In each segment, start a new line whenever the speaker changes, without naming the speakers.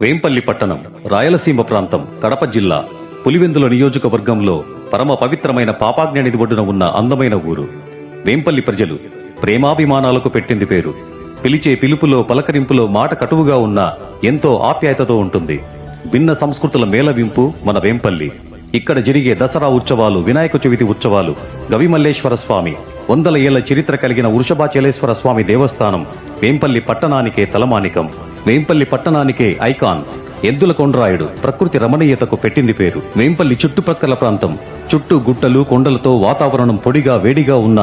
వేంపల్లి పట్టణం రాయలసీమ ప్రాంతం కడప జిల్లా పులివెందుల నియోజకవర్గంలో పరమ పవిత్రమైన పాపాజ్ఞనిధి ఒడ్డున ఉన్న అందమైన ఊరు. వేంపల్లి ప్రజలు ప్రేమాభిమానాలకు పెట్టింది పేరు. పిలిచే పిలుపులో పలకరింపులో మాట కటువుగా ఉన్న ఎంతో ఆప్యాయతతో ఉంటుంది. భిన్న సంస్కృతుల మేళవింపు మన వేంపల్లి. ఇక్కడ జరిగే దసరా ఉత్సవాలు, వినాయక చవితి ఉత్సవాలు, గవిమల్లేశ్వర స్వామి, 100 ఏళ్ల చరిత్ర కలిగిన వృషభాచలేశ్వర స్వామి దేవస్థానం వేంపల్లి పట్టణానికే తలమానికం. వేంపల్లి పట్టణానికే ఐకాన్. ఎద్దుల కొండరాయుడు ప్రకృతి రమణీయతకు పెట్టింది పేరు. వేంపల్లి చుట్టుప్రక్కల ప్రాంతం చుట్టూ గుట్టలు కొండలతో వాతావరణం పొడిగా వేడిగా ఉన్న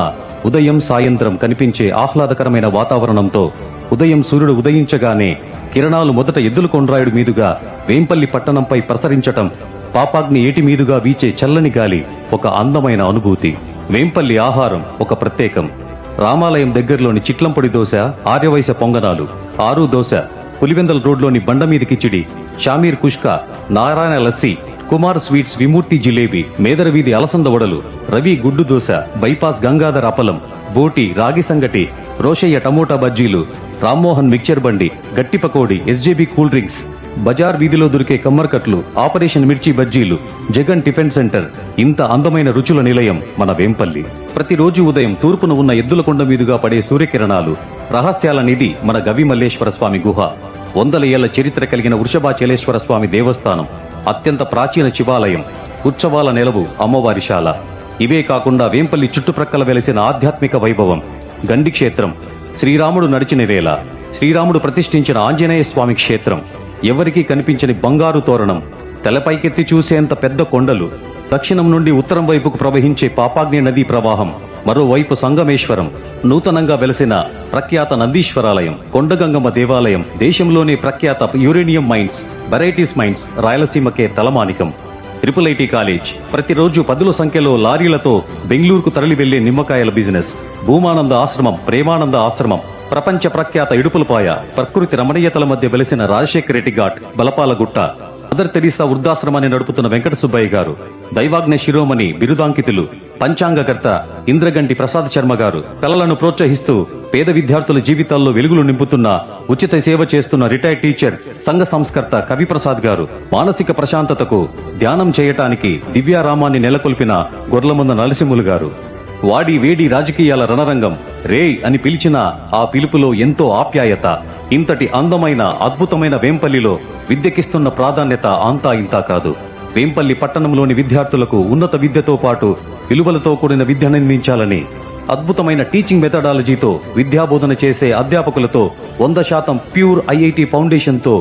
ఉదయం సాయంత్రం కనిపించే ఆహ్లాదకరమైన వాతావరణంతో ఉదయం సూర్యుడు ఉదయించగానే కిరణాలు మొదట ఎద్దుల కొండరాయుడు మీదుగా వేంపల్లి పట్టణంపై ప్రసరించటం, పాపాగ్ని ఏటి మీదుగా వీచే చల్లని గాలి ఒక అందమైన అనుభూతి. వేంపల్లి ఆహారం ఒక ప్రత్యేకం. రామాలయం దగ్గరలోని చిట్లంపొడి దోశ, ఆర్యవైశ్య పొంగనాలు, ఆరు దోశ, పులివెందల రోడ్లోని బండమీది కిచిడి, షామీర్ కుష్కా, నారాయణ లస్సీ, కుమార్ స్వీట్స్ విమూర్తి జిలేబీ, మేదరవీధి అలసంద వడలు, రవి గుడ్డు దోశ, బైపాస్ గంగాధర్ అపలం, బోటి, రాగి సంగటి, రోషయ్య టమోటా బజ్జీలు, రామ్మోహన్ మిక్చర్ బండి, గట్టి పకోడి, ఎస్జేబీ కూల్ డ్రింక్స్, బజార్ వీధిలో దొరికే కమ్మర్కట్లు, ఆపరేషన్ మిర్చి బజ్జీలు, జగన్ టిఫిన్ సెంటర్. ఇంత అందమైన రుచుల నిలయం మన వేంపల్లి. ప్రతిరోజు ఉదయం తూర్పున ఉన్న ఎద్దుల కొండ మీదుగా పడే సూర్యకిరణాలు, రహస్యాల నిధి మన గవిమల్లేశ్వర స్వామి గుహ, 100 ఏళ్ల చరిత్ర కలిగిన వృషభాచలేశ్వర స్వామి దేవస్థానం, అత్యంత ప్రాచీన శివాలయం, ఉత్సవాల నెలవు అమ్మవారిశాల. ఇవే కాకుండా వేంపల్లి చుట్టుప్రక్కల వెలిసిన ఆధ్యాత్మిక వైభవం, గండి క్షేత్రం, శ్రీరాముడు నడిచిన వేళ, శ్రీరాముడు ప్రతిష్ఠించిన ఆంజనేయ స్వామి క్షేత్రం, ఎవరికీ కనిపించని బంగారు తోరణం, తలపైకెత్తి చూసేంత పెద్ద కొండలు, దక్షిణం నుండి ఉత్తరం వైపుకు ప్రవహించే పాపాగ్ని నదీ ప్రవాహం, మరోవైపు సంగమేశ్వరం, నూతనంగా వెలసిన ప్రఖ్యాత నందీశ్వరాలయం, కొండగంగమ్మ దేవాలయం, దేశంలోనే ప్రఖ్యాత యురేనియం మైన్స్, వెరైటీస్ మైన్స్ రాయలసీమకే తలమానికం. ట్రిపుల్ కాలేజ్, ప్రతిరోజు 10ల సంఖ్యలో లారీలతో బెంగళూరుకు తరలి వెళ్లే నిమ్మకాయల బిజినెస్, భూమానంద ఆశ్రమం, ప్రేమానంద ఆశ్రమం, ప్రపంచ ప్రఖ్యాత ఇడుపులపాయ, ప్రకృతి రమణీయతల మధ్య వెలిసిన రాజశేఖర రెడ్డి ఘాట్, బలపాలగుట్ట, మదర్ తెరీసా వృద్ధాశ్రమాన్ని నడుపుతున్న వెంకట సుబ్బయ్య గారు, దైవాజ్ఞ శిరోమణి బిరుదాంకితులు, పంచాంగకర్త ఇంద్రగంటి ప్రసాద్ శర్మ గారు, కళలను ప్రోత్సహిస్తూ పేద విద్యార్థుల జీవితాల్లో వెలుగులు నింపుతున్న, ఉచిత సేవ చేస్తున్న రిటైర్డ్ టీచర్, సంఘ సంస్కర్త కవిప్రసాద్ గారు, మానసిక ప్రశాంతతకు ధ్యానం చేయటానికి దివ్యారామాన్ని నెలకొల్పిన గొర్లమంద నరసింహులు గారు. వాడి వేడి రాజకీయాల రణరంగం, రే అని పిలిచిన ఆ పిలుపులో ఎంతో ఆప్యాయత. ఇంతటి అందమైన అద్భుతమైన వేంపల్లిలో విద్యకిస్తున్న ప్రాధాన్యత అంతా ఇంతా కాదు. వేంపల్లి పట్టణంలోని విద్యార్థులకు ఉన్నత విద్యతో పాటు విలువలతో కూడిన విద్యనందించాలని అద్భుతమైన టీచింగ్ మెథడాలజీతో విద్యాబోధన చేసే అధ్యాపకులతో 100% ప్యూర్ ఐఐటి ఫౌండేషన్తో